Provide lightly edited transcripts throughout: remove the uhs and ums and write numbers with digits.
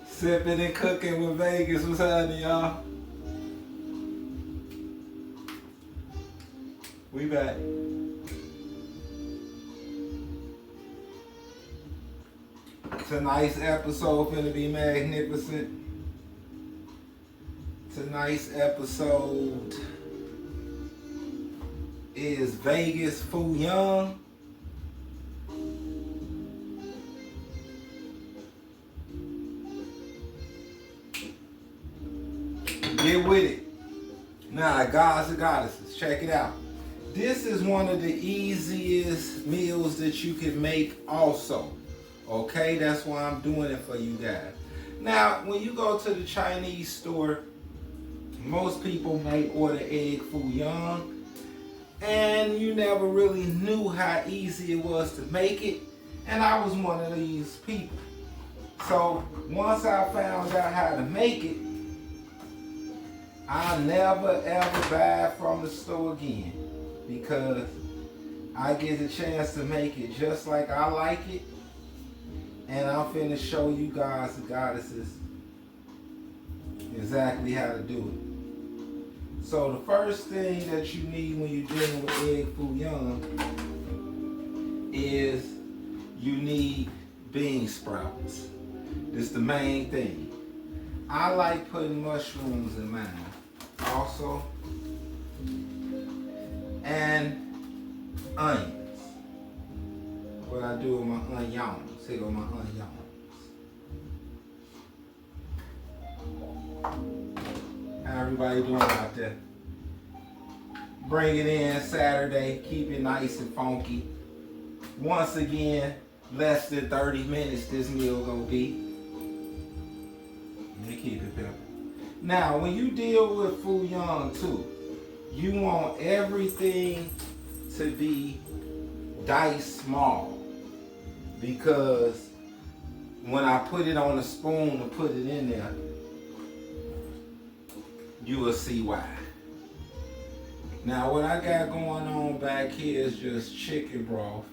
Sipping and cooking with Vegas. What's happening, y'all? We back. Tonight's episode finna be magnificent. Tonight's episode is Vegas YounG. Get with it. Now, gods and goddesses, check it out. This is one of the easiest meals that you can make also. Okay, that's why I'm doing it for you guys. Now, when you go to the Chinese store, most people may order egg foo young, and you never really knew how easy it was to make it, and I was one of these people. So once I found out how to make it, I never ever buy from the store again, because I get a chance to make it just like I like it, and I'm finna show you guys and goddesses exactly how to do it. So the first thing that you need when you're dealing with egg foo young is you need bean sprouts. This is the main thing. I like putting mushrooms in mine also, and onions. What I do with my onions. Here go my onions. How everybody doing out there? Bring it in Saturday. Keep it nice and funky. Once again, less than 30 minutes this meal gonna be. Let me keep it pepper. Now, when you deal with foo young too, you want everything to be diced small, because when I put it on a spoon to put it in there, you will see why. Now, what I got going on back here is just chicken broth,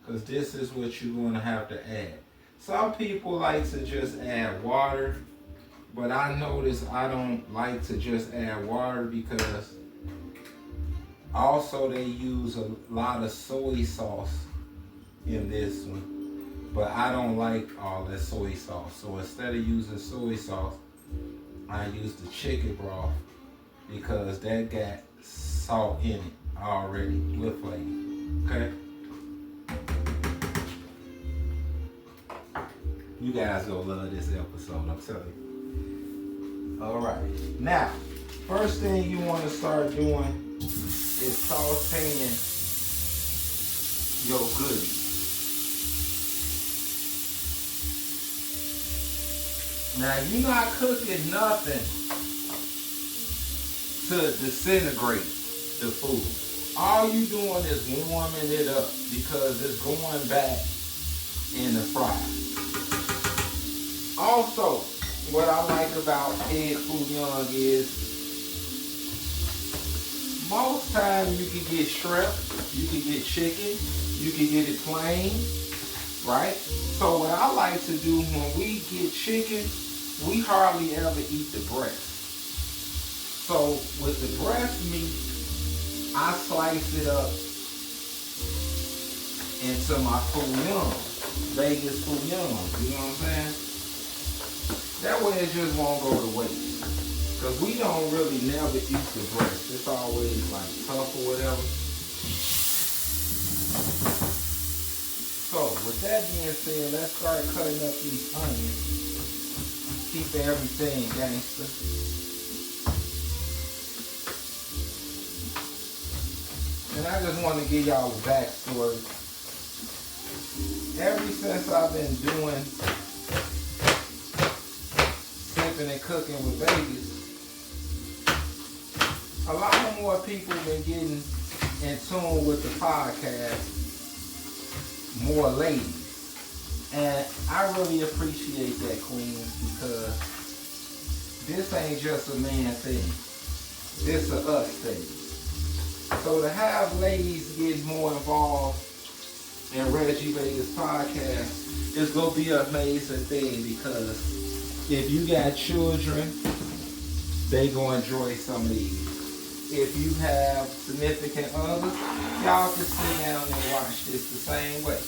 because this is what you're going to have to add. Some people like to just add water, but I notice I don't like to just add water, because also they use a lot of soy sauce in this one, but I don't like all that soy sauce. So instead of using soy sauce, I use the chicken broth, because that got salt in it already with flavor. Okay? You guys gonna love this episode, I'm telling you. Alright, now, first thing you want to start doing is sauteing your goodies. Now, you're not cooking nothing to disintegrate the food. All you doing is warming it up, because it's going back in the fryer. Also, what I like about egg foo young is most times you can get shrimp, you can get chicken, you can get it plain, right? So what I like to do when we get chicken, we hardly ever eat the breast. So with the breast meat, I slice it up into my foo young, Vegas foo young, you know what I'm saying? That way it just won't go to waste. Because we don't really never eat the breast. It's always like tough or whatever. So with that being said, let's start cutting up these onions. Keep everything gangster. And I just want to give y'all a backstory. Ever since I've been doing sipping and cooking with Vegas, a lot more people been getting in tune with the podcast, more ladies. And I really appreciate that, queens, because this ain't just a man thing. This a us thing. So to have ladies get more involved and Reggie Vegas podcast is gonna be an amazing thing, because if you got children, they gonna enjoy some of these. If you have significant others, y'all can sit down and watch this the same way.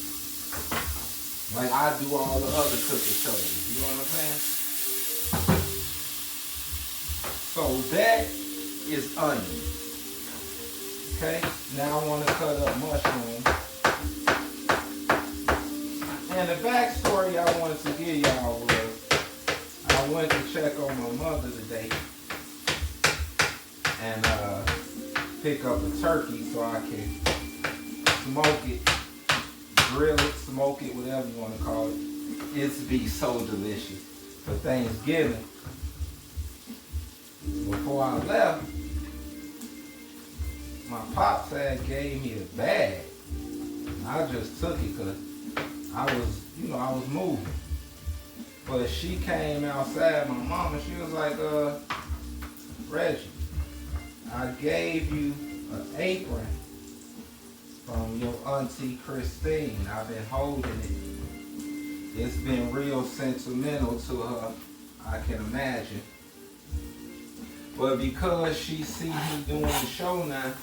Like I do all the other cooking shows. You know what I'm saying? So that is onion. Okay? Now I want to cut up mushrooms. And the backstory I wanted to give y'all was I went to check on my mother today and pick up a turkey so I can smoke it, grill it, smoke it, whatever you want to call it. It's be so delicious for Thanksgiving. Before I left, my pops had gave me a bag. I just took it because I was moving. But she came outside, my mama, she was like, Reggie, I gave you an apron from your auntie Christine. I've been holding it. It's been real sentimental to her, I can imagine. But because she see me doing the show now,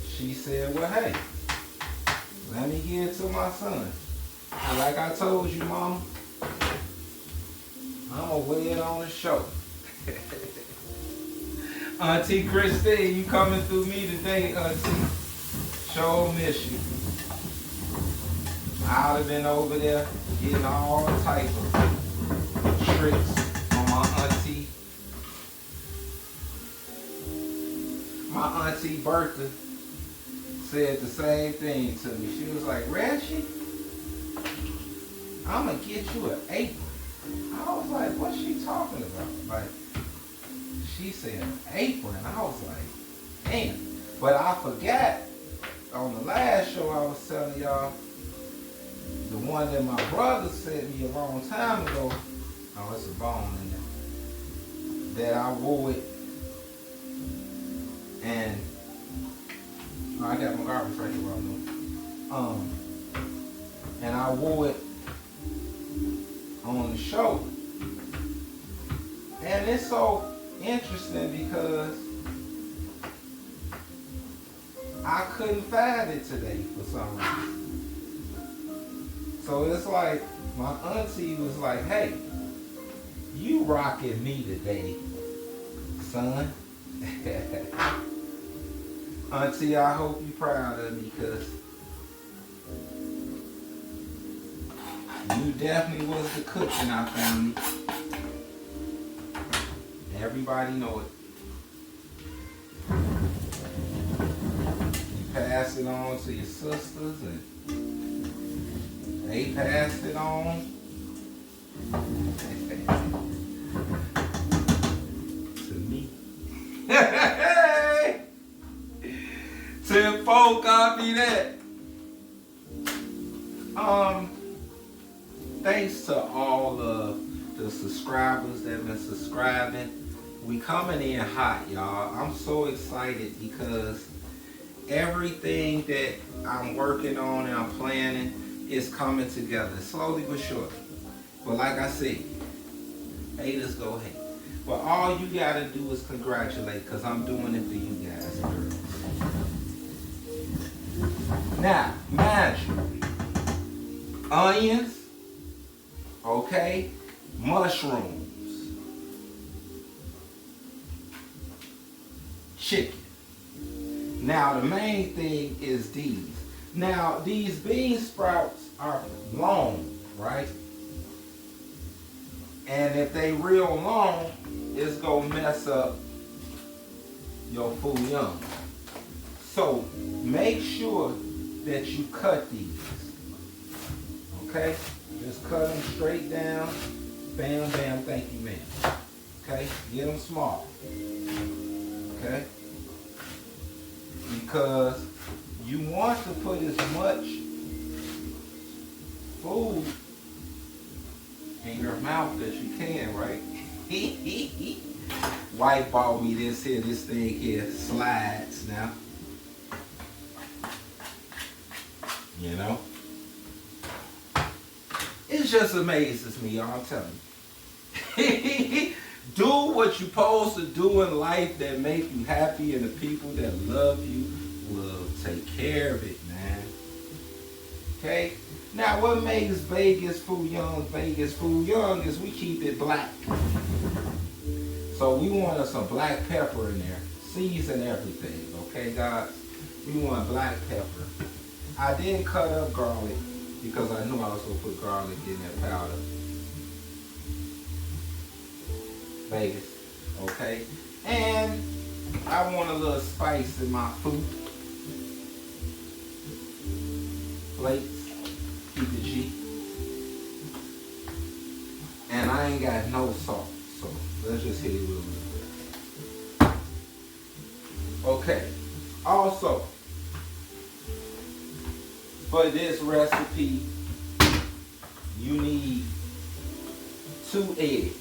she said, well, hey, let me give it to my son. And like I told you, Mama, I'm going to weigh it on the show. Auntie Christine, you coming through me today, Auntie. Sure miss you. I'd have been over there getting all types of tricks on my auntie. My auntie Bertha said the same thing to me. She was like, Reggie, I'm going to get you an apron. I was like, what's she talking about? Like, she said an apron. I was like, damn. But I forgot on the last show I was telling y'all, the one that my brother sent me a long time ago. Oh, it's a bone in there. That I wore it. And I got my garbage right here while I'm doing. And I wore it on the show. And it's so interesting because I couldn't find it today for some reason. So it's like my auntie was like, hey, you rocking me today, son. Auntie, I hope you're proud of me, because you definitely was the cook in our family. Everybody know it. You pass it on to your sisters, and they passed it on to me. Tenfold copy that. Thanks to all of the subscribers that have been subscribing. We coming in hot, y'all. I'm so excited because everything that I'm working on and I'm planning is coming together slowly but surely. But like I said, haters go hate. But all you gotta do is congratulate, because I'm doing it for you guys and girls. Now, mind you, onions, okay, mushrooms, chicken. Now, the main thing is these. Now, these bean sprouts are long, right? And if they real long, it's gonna mess up your fouillon. So make sure that you cut these. Okay? Just cut them straight down. Bam, bam, thank you, ma'am. Okay? Get them small. Okay? Because you want to put as much food in your mouth as you can, right? Wife bought me this thing here, slides now. You know? It just amazes me, y'all, I'm telling you. Do what you're supposed to do in life that make you happy, and the people that love you will take care of it, man. Okay? Now, what makes Vegas food young is we keep it black. So we want us some black pepper in there. Season everything, okay, guys? We want black pepper. I didn't cut up garlic because I knew I was going to put garlic in that powder. Vegas, okay? And I want a little spice in my food. Plates, keep it G. And I ain't got no salt, so let's just hit it with a little bit. Okay, also, for this recipe, you need 2 eggs.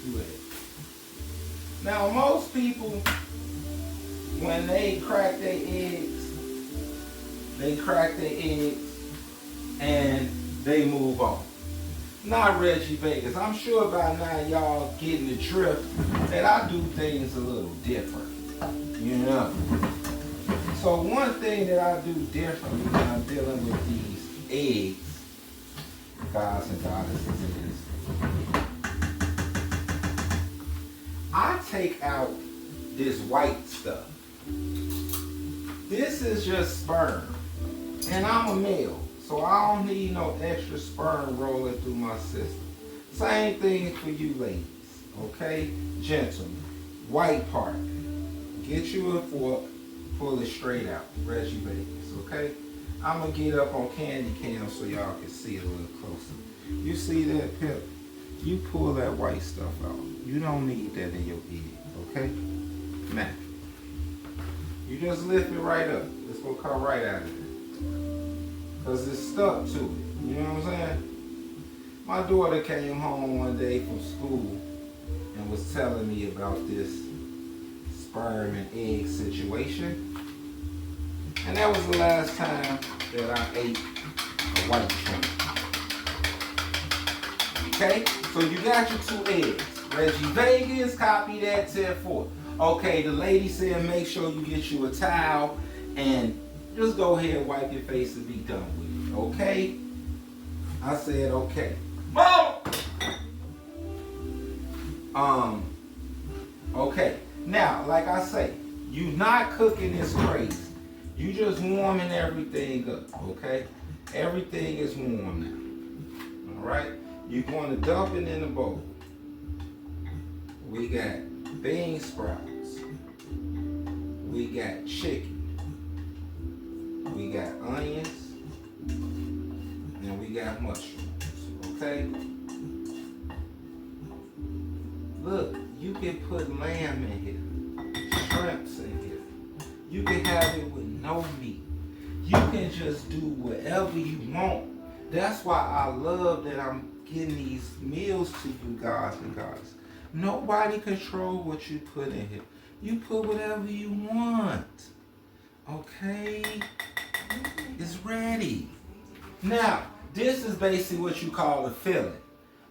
2 eggs. Now, most people, when they crack their eggs and they move on. Not Reggie Vegas. I'm sure by now y'all getting the drift that I do things a little different. You know. So one thing that I do differently when I'm dealing with these eggs, guys and goddesses, is I take out this white stuff. This is just sperm. And I'm a male, so I don't need no extra sperm rolling through my system. Same thing for you ladies, okay? Gentlemen, white part. Get you a fork, pull it straight out. Reggie Vegas, okay? I'm going to get up on candy cam so y'all can see it a little closer. You see that, Pip? You pull that white stuff out. You don't need that in your egg, okay? Now, you just lift it right up. It's going to come right out of it. Because it's stuck to it. You know what I'm saying? My daughter came home one day from school and was telling me about this sperm and egg situation. And that was the last time that I ate a white shrimp. Okay? So you got your 2 eggs. Reggie Vegas, copy that 10-4. Okay, the lady said make sure you get you a towel and just go ahead and wipe your face and be done with it, okay? I said, okay. Mom! Okay. Now, like I say, you not cooking this crazy. You just warming everything up, okay? Everything is warm now, all right? You're going to dump it in a bowl. We got bean sprouts. We got chicken. We got onions, and we got mushrooms, okay? Look, you can put lamb in here, shrimps in here. You can have it with no meat. You can just do whatever you want. That's why I love that I'm getting these meals to you guys and guys. Nobody control what you put in here. You put whatever you want, okay? It's ready. Now, this is basically what you call a filling.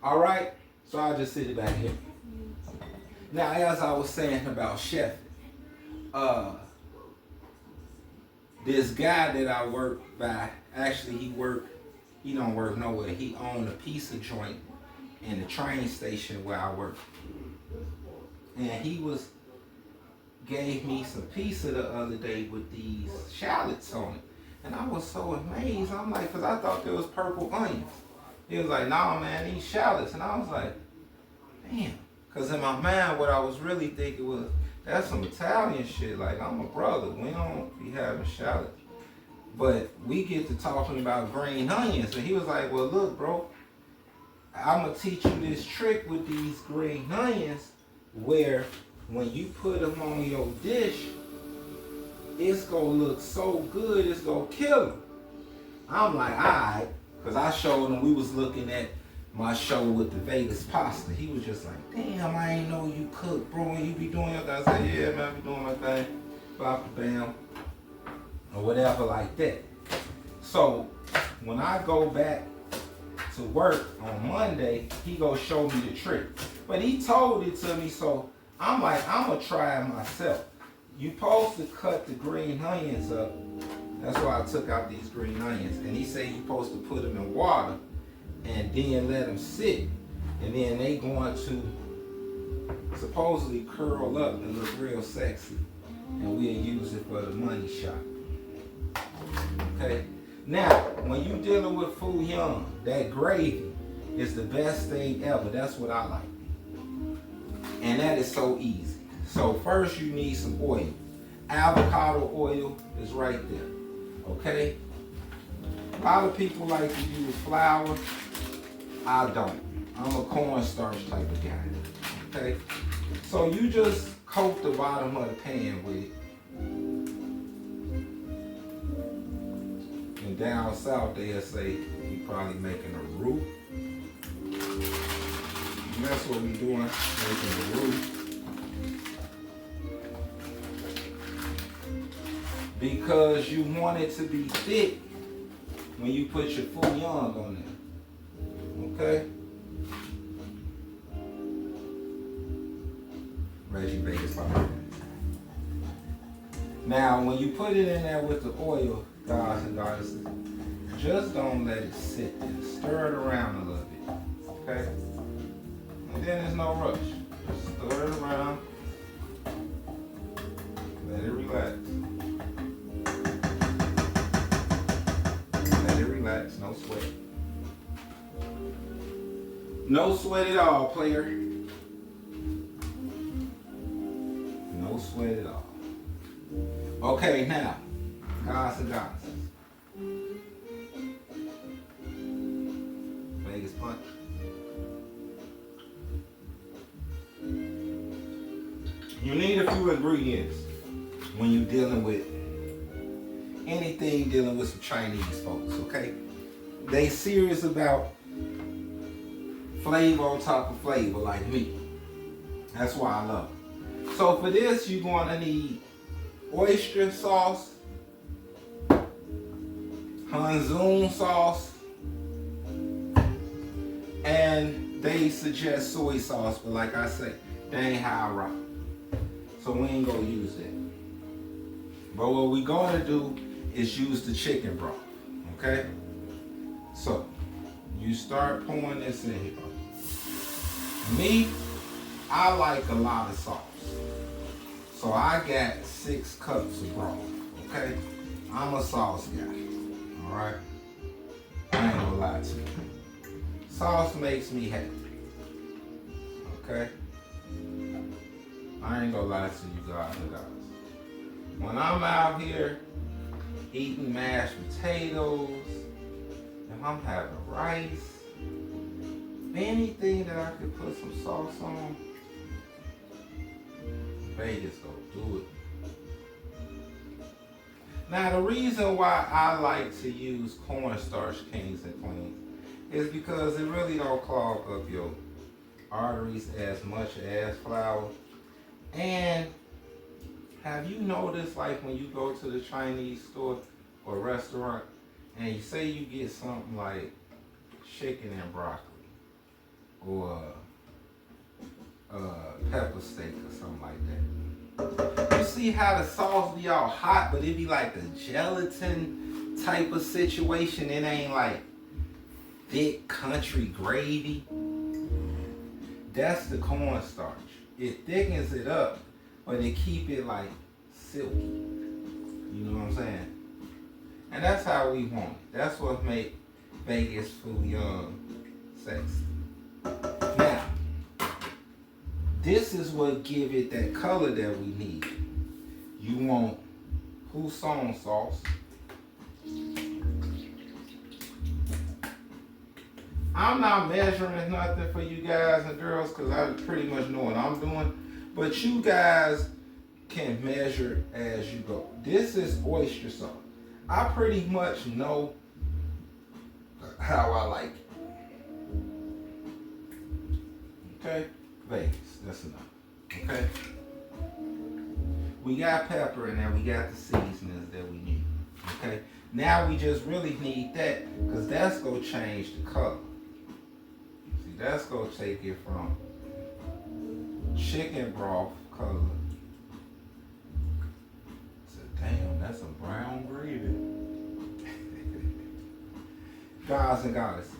All right? So I'll just sit it back here. Now, as I was saying about chefing, this guy that I work by, actually he don't work nowhere. He owned a pizza joint in the train station where I work. And he gave me some pizza the other day with these shallots on it. And I was so amazed. I'm like, because I thought there was purple onions. He was like, nah, man, these shallots. And I was like, damn. Because in my mind, what I was really thinking was, that's some Italian shit. Like, I'm a brother. We don't be having shallots. But we get to talking about green onions. And he was like, well, look, bro, I'm going to teach you this trick with these green onions where when you put them on your dish, it's going to look so good, it's going to kill them. I'm like, all right. Because I showed him, we was looking at my show with the Vegas pasta. He was just like, damn, I ain't know you cook, bro, and you be doing your thing. I said, yeah, man, I be doing my thing. bop, bam, or whatever like that. So when I go back to work on Monday, he gonna show me the trick. But he told it to me, so I'm like, I'm gonna try it myself. You supposed to cut the green onions up. That's why I took out these green onions. And he said you supposed to put them in water and then let them sit. And then they going to supposedly curl up and look real sexy. And we'll use it for the money shot. Okay? Now, when you dealing with YounG, that gravy is the best thing ever. That's what I like. And that is so easy. So first you need some oil. Avocado oil is right there. Okay? A lot of people like to use flour. I don't. I'm a cornstarch type of guy. Okay? So you just coat the bottom of the pan with it. And down south they'll say you probably making a roux. And that's what we doing, making a roux. Because you want it to be thick when you put your YounG on there. Okay? Reggie Vegas fire. Now, when you put it in there with the oil, guys and goddesses, just don't let it sit there. Stir it around a little bit. Okay? And then there's no rush. Just stir it around. Let it relax. Let it relax. No sweat. No sweat at all, player. No sweat at all. Okay, now, guys and goddesses. Vegas punch. You need a few ingredients when you're dealing with anything dealing with some Chinese folks, okay? They serious about flavor on top of flavor like me. That's why I love it. So for this, you're going to need oyster sauce, Hanzoon sauce, and they suggest soy sauce, but like I say, that ain't how I rock. So we ain't gonna use that. But what we gonna do is use the chicken broth, okay? So, you start pouring this in here. Me, I like a lot of sauce. So I got 6 cups of broth, okay? I'm a sauce guy, all right? I ain't gonna lie to you. Sauce makes me happy, okay? I ain't gonna lie to you guys and guys. When I'm out here eating mashed potatoes, if I'm having rice, anything that I could put some sauce on, Vegas gonna do it. Now the reason why I like to use cornstarch kings and queens is because it really don't clog up your arteries as much as flour. And have you noticed, like when you go to the Chinese store or restaurant and you say you get something like chicken and broccoli or pepper steak or something like that, you see how the sauce be all hot, but it be like a gelatin type of situation. It ain't like thick country gravy. That's the cornstarch. It thickens it up, but it keep it like silky. You know what I'm saying? And that's how we want it. That's what make Vegas YounG sexy. Now, this is what give it that color that we need. You want Housson sauce. I'm not measuring nothing for you guys and girls because I pretty much know what I'm doing. But you guys can measure as you go. This is oyster sauce. I pretty much know how I like it. Okay? Vegas, that's enough. Okay? We got pepper in there. We got the seasonings that we need. Okay. Now we just really need that because that's going to change the color. See, that's going to take it from chicken broth color to, damn, that's a brown gravy. Guys and goddesses,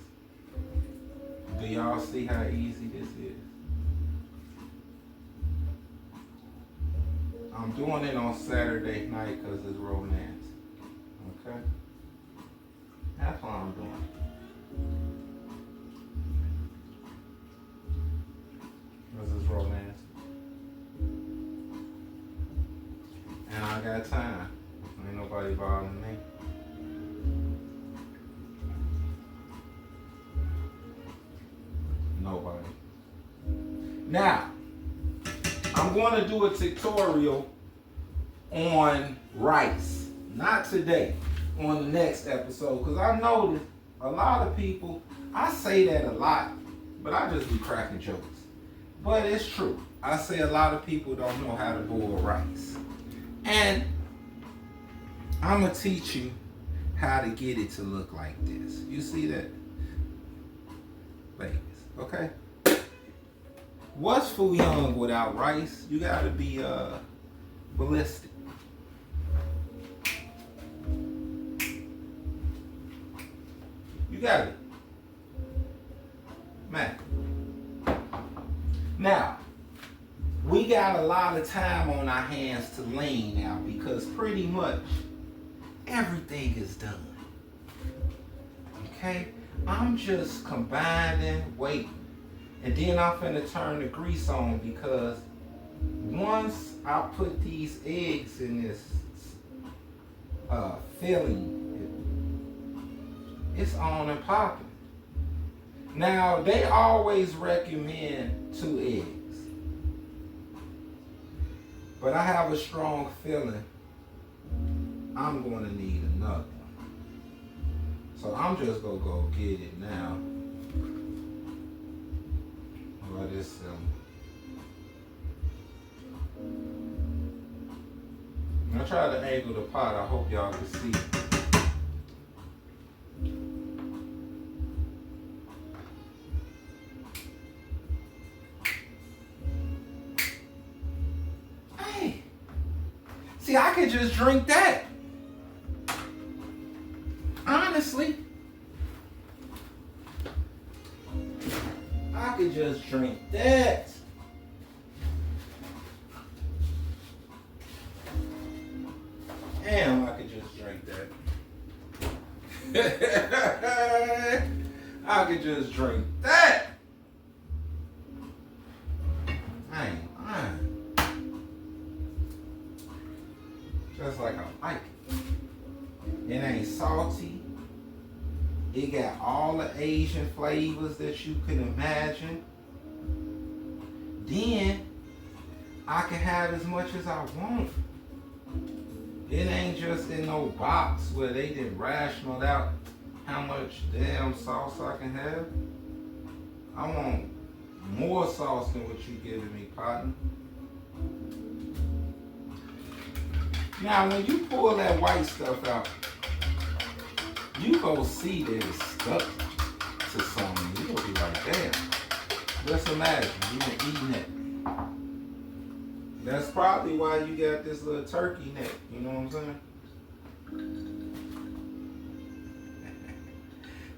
do y'all see how easy this is? I'm doing it on Saturday night because it's romance. Okay? That's what I'm doing. Because it's romance. And I got time. Ain't nobody bothering me. Nobody. Now, I'm going to do a tutorial on rice. Not today, on the next episode, because I noticed a lot of people, I say that a lot, but I just be cracking jokes. But it's true. I say a lot of people don't know how to boil rice. And I'm going to teach you how to get it to look like this. You see that? Ladies, okay? What's YounG without rice? You gotta be ballistic. You got it. Man. Now, we got a lot of time on our hands to lean now because pretty much everything is done. Okay? I'm just combining, waiting. And then I'm finna turn the grease on because once I put these eggs in this filling, it's on and popping. Now, they always recommend 2 eggs. But I have a strong feeling I'm going to need another one. So I'm just going to go get it now. But it's I try to angle the pot. I hope y'all can see. Hey, see, I could just drink that. Honestly. I could just drink that. Damn, I could just drink that. I could just drink that. I ain't lying. Just like I like it. It ain't salty. It got all the Asian flavors that you can imagine. Then I can have as much as I want. It ain't just in no box where they didn't ration out how much damn sauce I can have. I want more sauce than what you giving me, partner. Now when you pull that white stuff out, you go see that it's stuck to something. You gonna be like, damn. Just imagine, you been eating it. That's probably why you got this little turkey neck. You know what I'm saying?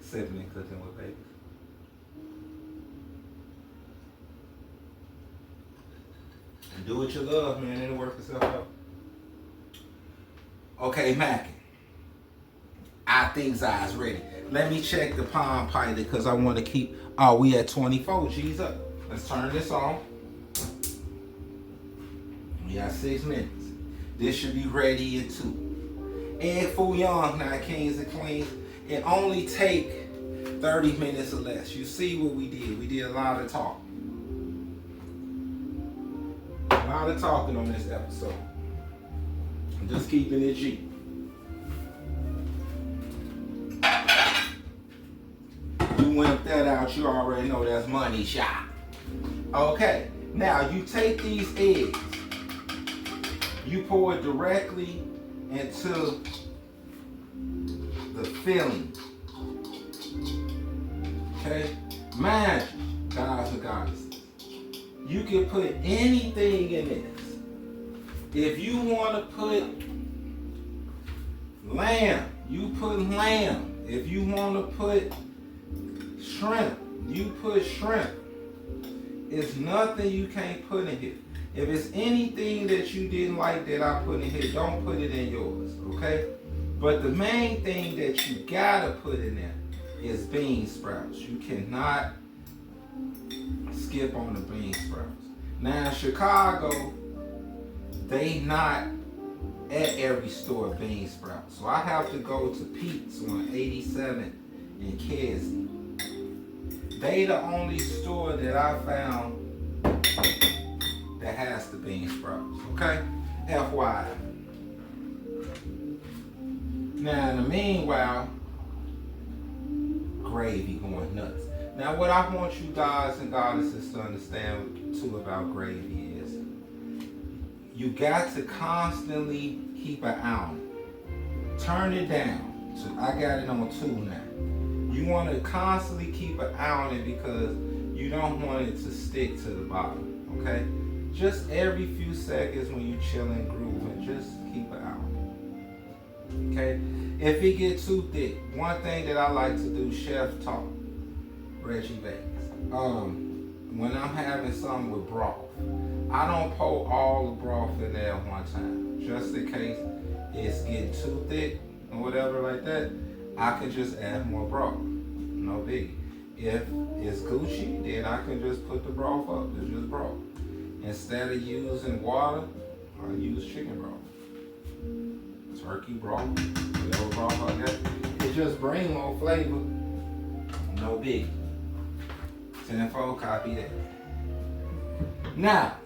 Sipping and cooking with babies. And do what you love, man. It'll work itself out. Okay, Mackin. I think Zai's ready. Let me check the Palm Pilot because I want to keep. Oh, we at 24 G's up. Let's turn this on. We got 6 minutes. This should be ready in 2. And YounG, now kings and queens, it only take 30 minutes or less. You see what we did. We did a lot of talking. A lot of talking on this episode. I'm just keeping it G. You wimp that out, you already know that's money shot. Okay, now you take these eggs You pour it directly into the filling. Okay? Mind you, guys and goddesses, you can put anything in this. If you want to put lamb, you put lamb. If you want to put shrimp, you put shrimp. It's nothing you can't put in here. If it's anything that you didn't like that I put in here, don't put it in yours, okay? But the main thing that you gotta put in there is bean sprouts. You cannot skip on the bean sprouts. Now in Chicago, they not at every store bean sprouts. So I have to go to Pete's on 87 in Kedzie. They the only store that I found that has the bean sprouts, okay? FYI. Now in the meanwhile, gravy going nuts. Now what I want you guys and goddesses to understand too about gravy is you got to constantly keep an eye on it. Turn it down. So I got it on 2 now. You want to constantly keep an eye on it because you don't want it to stick to the bottom, okay? Just every few seconds when you chilling, grooving, just keep an eye on it, okay? If it gets too thick, one thing that I like to do, chef talk, Reggie Vegas. When I'm having something with broth, I don't pour all the broth in there at one time, just in case it's getting too thick or whatever like that. I can just add more broth, no biggie. If it's Gucci, then I can just put the broth up. It's just broth. Instead of using water, I use chicken broth, turkey broth, whatever broth I got. It just brings more flavor, no biggie. 10-4, copy that. Now,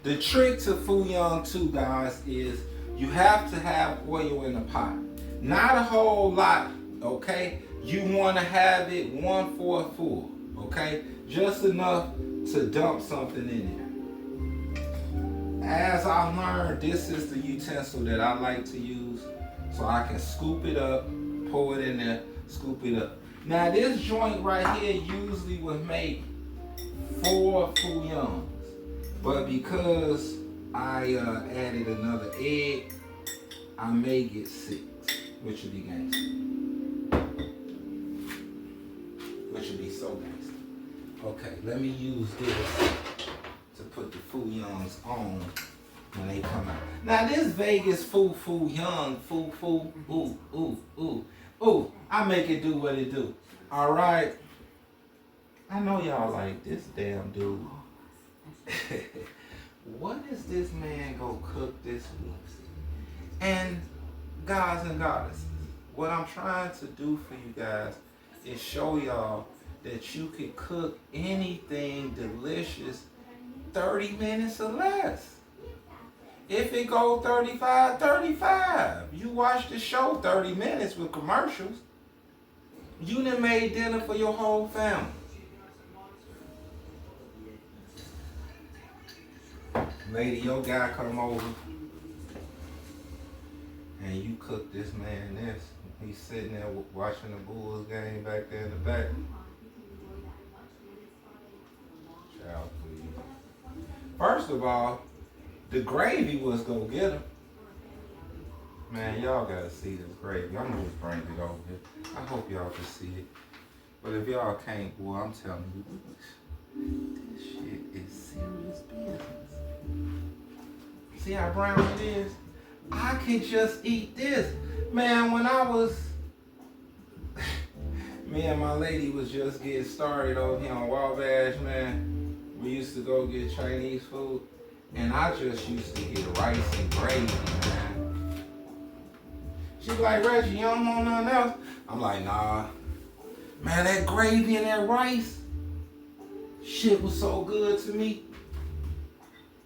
the trick to YounG too, guys, is you have to have oil in the pot. Not a whole lot, okay? You want to have it 1/4 full, okay? Just enough to dump something in there. As I learned, this is the utensil that I like to use, so I can scoop it up, pour it in there, scoop it up. Now this joint right here usually would make 4 YounGs, but because I added another egg, I may get 6. Which would be gangster. Which would be so gangster. Okay, let me use this to put the YounGs on when they come out. Now this Vegas YounG, ooh, I make it do what it do. All right. I know y'all like this damn dude. What is this man gonna cook this week? And guys and goddesses, what I'm trying to do for you guys is show y'all that you can cook anything delicious 30 minutes or less. If it goes 35, 35. You watch the show 30 minutes with commercials. You done made dinner for your whole family. Lady, your guy come over and you cook this man this. He's sitting there watching the Bulls game back there in the back. Child, please. First of all, the gravy was gonna get him. Man, y'all gotta see this gravy. I'm gonna just bring it over here. I hope y'all can see it. But if y'all can't, boy, I'm telling you, this shit is serious business. See how brown it is? I could just eat this. Man, when I was, me and my lady was just getting started over here on Wabash, man. We used to go get Chinese food, and I just used to get rice and gravy, man. She's like, Reggie, you don't want nothing else? I'm like, nah. Man, that gravy and that rice, shit was so good to me.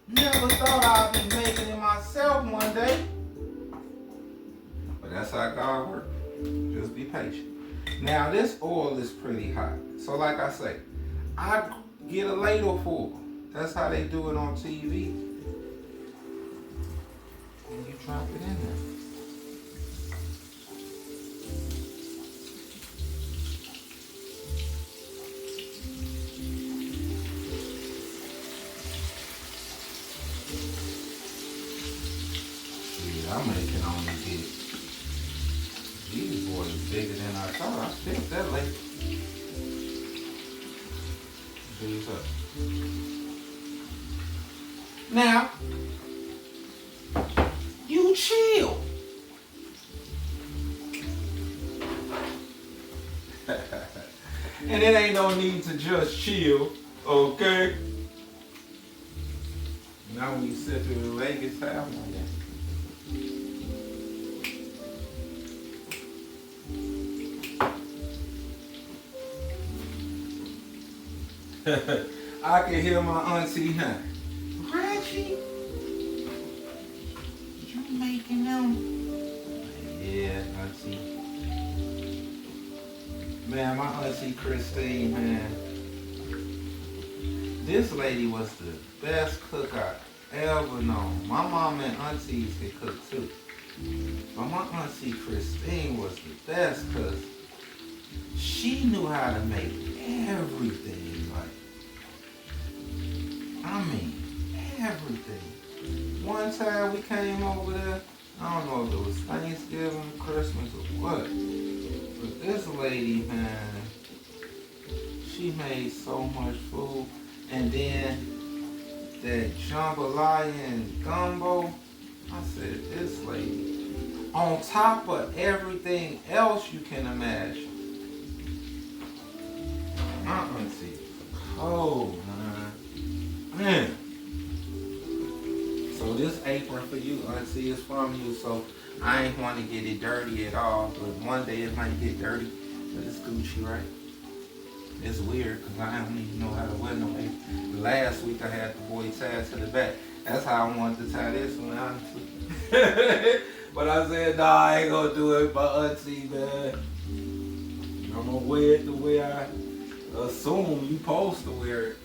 Never thought I'd be making it myself one day. But that's how God works. Just be patient. Now, this oil is pretty hot. So like I say, I get a ladle full. That's how they do it on TV. And you drop it in there. Yeah, I'm making only get these boys bigger than I thought. I think that late. These up. Now, you chill. And it ain't no need to just chill, okay? Now when you sit through the Vegas house like that. I can hear my auntie now. Reggie, you making them? Yeah, auntie. Man, my auntie Christine, man. This lady was the best cook I ever known. My mom and aunties could cook too. But my auntie Christine was the best because she knew how to make everything. I mean, everything. One time we came over there, I don't know if it was Thanksgiving, Christmas, or what. But this lady, man, she made so much food. And then that jambalaya and gumbo, I said, this lady, on top of everything else you can imagine. My auntie, cold, man. So this apron for you, auntie, is from you, so I ain't want to get it dirty at all, but one day it might get dirty, but it's Gucci, right? It's weird, because I don't even know how to wear no apron. Last week I had the boy tied to the back. That's how I wanted to tie this one, honestly. But I said, nah, I ain't gonna do it, my auntie, man. I'm gonna wear it the way I assume you supposed to wear it.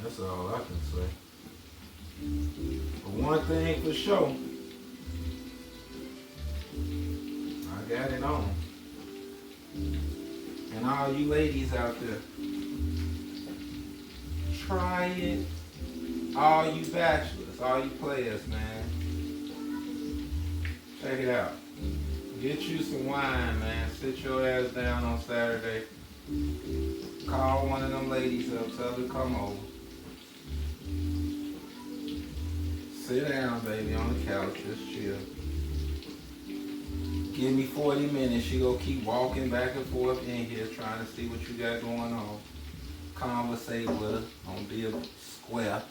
That's all I can say. But one thing for sure, I got it on. And all you ladies out there, try it. All you bachelors, all you players, man. Check it out. Get you some wine, man. Sit your ass down on Saturday. Call one of them ladies up, tell her to come over. Sit down, baby, on the couch, just chill. Give me 40 minutes, she gonna keep walking back and forth in here trying to see what you got going on. Conversate with her, don't be a square.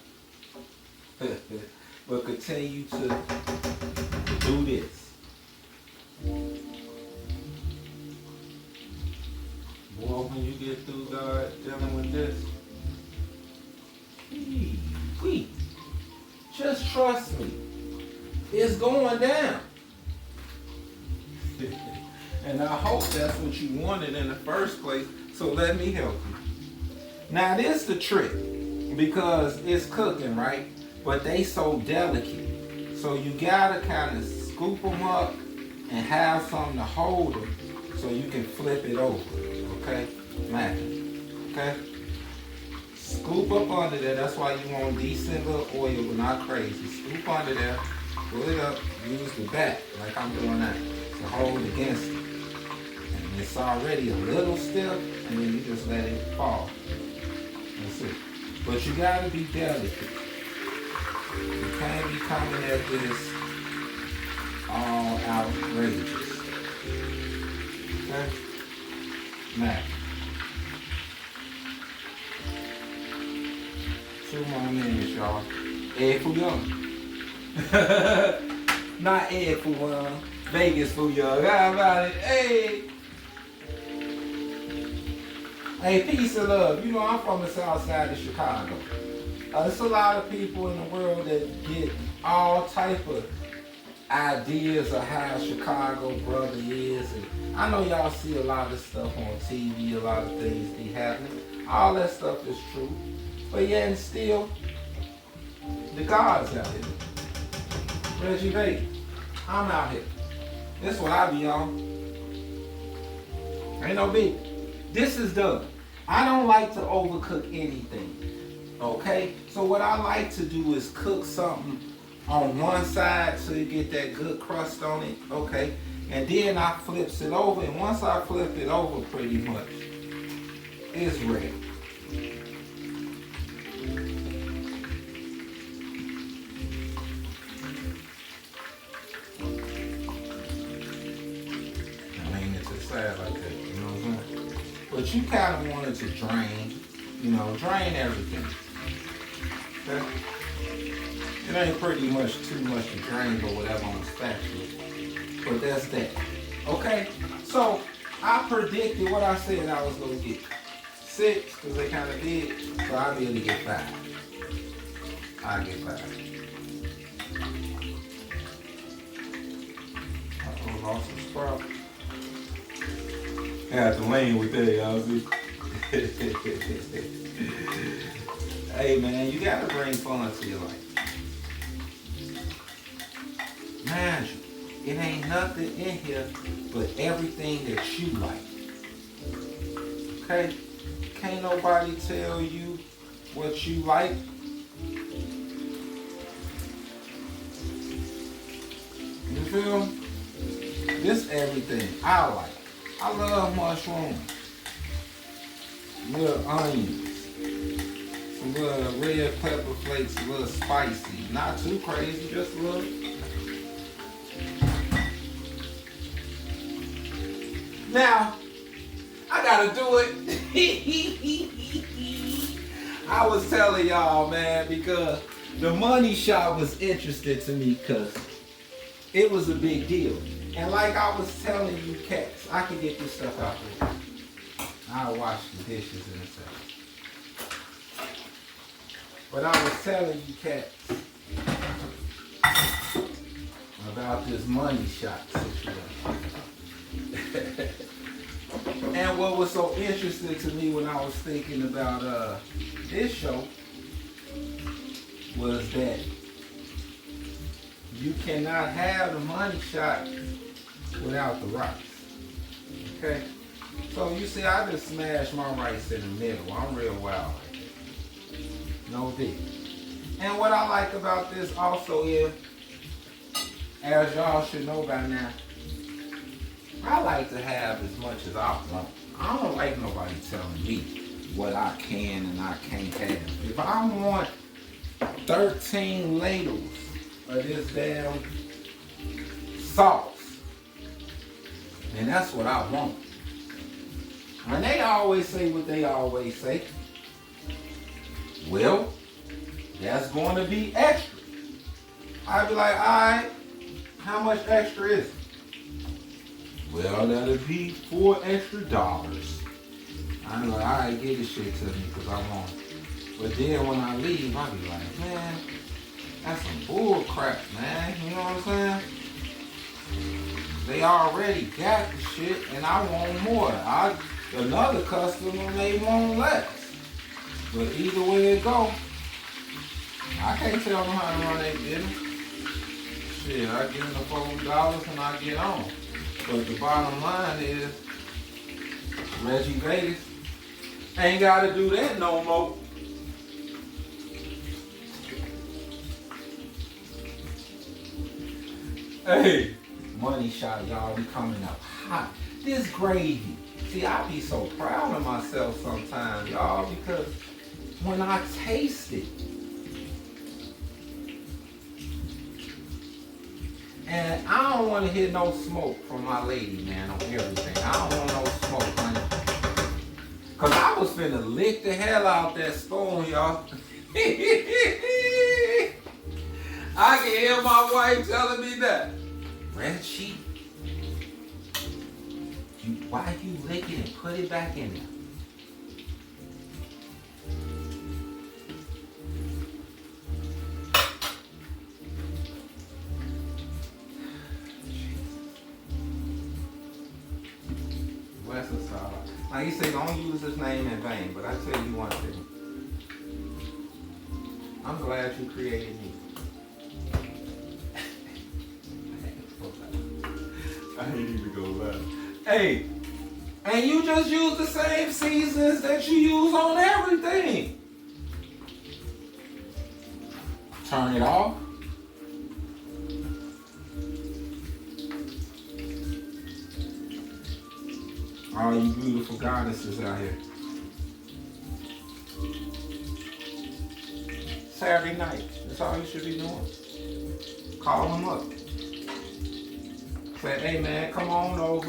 But continue to do this. Boy, when you get through God dealing with this, just trust me. It's going down. And I hope that's what you wanted in the first place, so let me help you. Now this the trick, because it's cooking, right? But they so delicate. So you gotta kind of scoop them up and have something to hold them so you can flip it over, okay? Okay? Scoop up under there, that's why you want decent little oil, but not crazy. Scoop under there, pull it up, use the back, like I'm doing that, to hold against it. And it's already a little stiff, and then you just let it fall. That's it. But you gotta be delicate. You can't be coming at this all outrageous. Okay? Now, 2 more minutes, y'all. Egg foo young. Not egg foo young. Vegas foo young. How about it? Hey. Hey, peace and love. You know, I'm from the south side of Chicago. There's a lot of people in the world that get all type of ideas of how Chicago brother is. And I know y'all see a lot of stuff on TV, a lot of things be happening. All that stuff is true. But yet and still, the God's out here. Reggie Vegas, I'm out here. This is what I be on. Ain't no big. This is done. I don't like to overcook anything. Okay? So what I like to do is cook something on one side so you get that good crust on it. Okay? And then I flips it over. And once I flip it over pretty much, it's ready. Like that, you know what I'm saying? But you kind of want it to drain, drain everything. Okay? It ain't pretty much too much to drain or whatever on the spatula. But that's that. Okay? So I predicted what I said I was going to get. 6, because they kind of did. So I'll be able to get 5. I'll get 5. I lost some sprout. I had to lane with that, y'all see. Hey man, you gotta bring fun to your life. Mind you, it ain't nothing in here but everything that you like. Okay? Can't nobody tell you what you like. You feel? This everything I like. I love mushrooms, little onions, some little red pepper flakes, a little spicy. Not too crazy, just a little. Now, I gotta do it. I was telling y'all, man, because the money shot was interested to me because it was a big deal. And like I was telling you cats, I can get this stuff out there. I'll wash the dishes in a second. But I was telling you cats about this money shot situation. And what was so interesting to me when I was thinking about this show was that you cannot have the money shot without the rice. Okay? So you see, I just smashed my rice in the middle. I'm real wild like that. No big. And what I like about this also is, as y'all should know by now, I like to have as much as I want. I don't like nobody telling me what I can and I can't have. If I want 13 ladles of this damn sauce, and that's what I want. And they always say what they always say. Well, that's going to be extra. I'd be like, alright, how much extra is it? Well, that'll be $4 extra. I'm like, alright, give this shit to me because I want it. But then when I leave, I'll be like, man, that's some bull crap, man. You know what I'm saying? They already got the shit and I want more. Another customer may want less. But either way it go, I can't tell them how to run their business. Shit, I give them the $4 and I get on. But the bottom line is, Reggie Vegas ain't got to do that no more. Hey, money shot, y'all, we coming up hot. This gravy. See, I be so proud of myself sometimes, y'all, because when I taste it, and I don't want to hear no smoke from my lady, man, on everything. I don't want no smoke, honey. Because I was finna lick the hell out that spoon, y'all. I can hear my wife telling me that. Reggie, why you lick it and put it back in there? Bless us all. Now you say don't use his name in vain, but I tell you one thing. glad you created me. I ain't even gonna lie. Hey, and you just use the same seasons that you use on everything. Turn it off. All you beautiful goddesses out here. Saturday night. That's all you should be doing. Call them up. Say, hey man, come on over.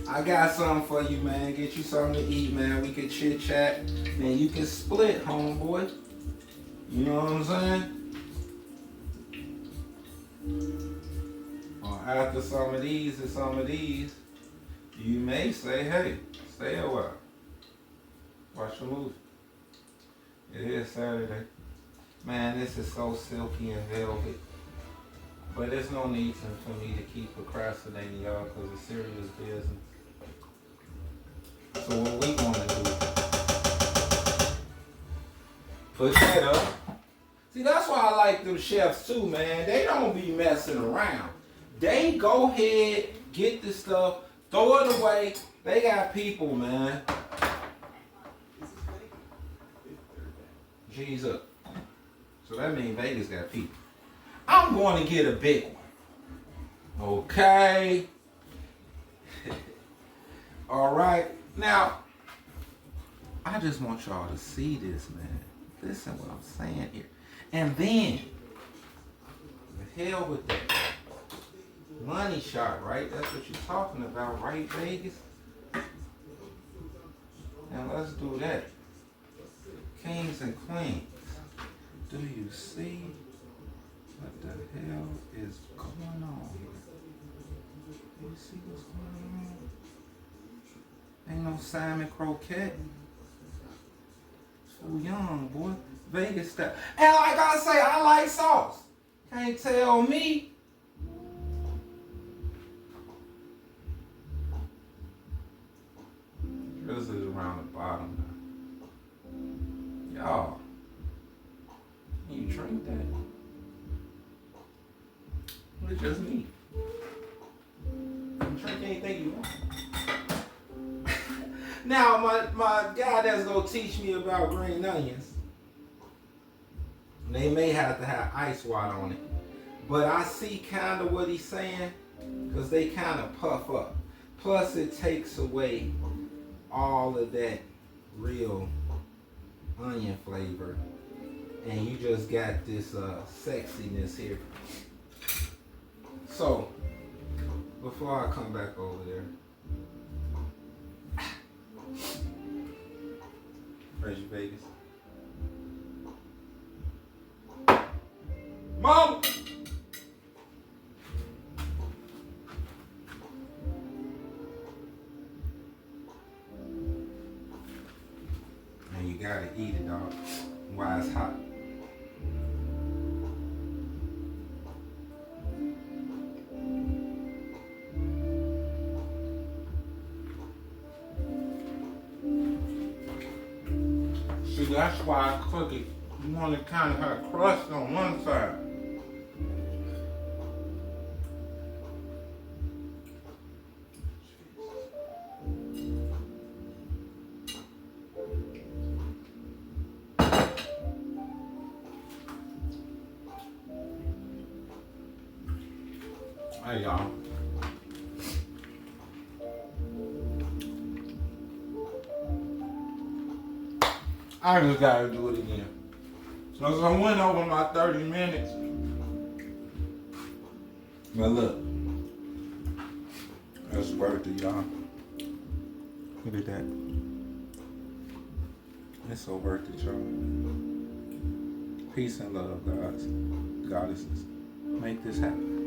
I got something for you, man. Get you something to eat, man. We can chit chat. And you can split, homeboy. You know what I'm saying? Or after some of these and some of these, you may say, hey, stay a while. Watch a movie. It is Saturday. Man, this is so silky and velvet. But there's no need for me to keep procrastinating, y'all, because it's serious business. So what we want to do, put that up. See, that's why I like them chefs too, man. They don't be messing around. They go ahead, get the stuff, throw it away. They got people, man. G's up. So that means Vegas got people. I'm going to get a big one. Okay. All right. Now, I just want y'all to see this, man. Listen what I'm saying here. And then, the hell with that money shot, right? That's what you're talking about, right, Vegas? Now, let's do that. Kings and queens. Do you see what the hell is going on here? Do you see what's going on? Ain't no salmon croquette. It's too young, boy. Vegas style. And like I say, I like sauce. Can't tell me. This is around the bottom now. Y'all, can you drink that? It's just me. You can drink anything you want. Now, my guy that's going to teach me about green onions, they may have to have ice water on it. But I see kind of what he's saying, because they kind of puff up. Plus, it takes away all of that real onion flavor. And you just got this sexiness here. So, before I come back over there, where's your Vegas? Mom! And you gotta eat it, dog. While it's hot. See, that's why I cook it. You want to kind of have crust on one side. Hey, y'all. I just gotta do it again. So I went over my 30 minutes. But look, that's worth it, y'all. Look at that. It's so worth it, y'all. Peace and love, guys, goddesses. Make this happen.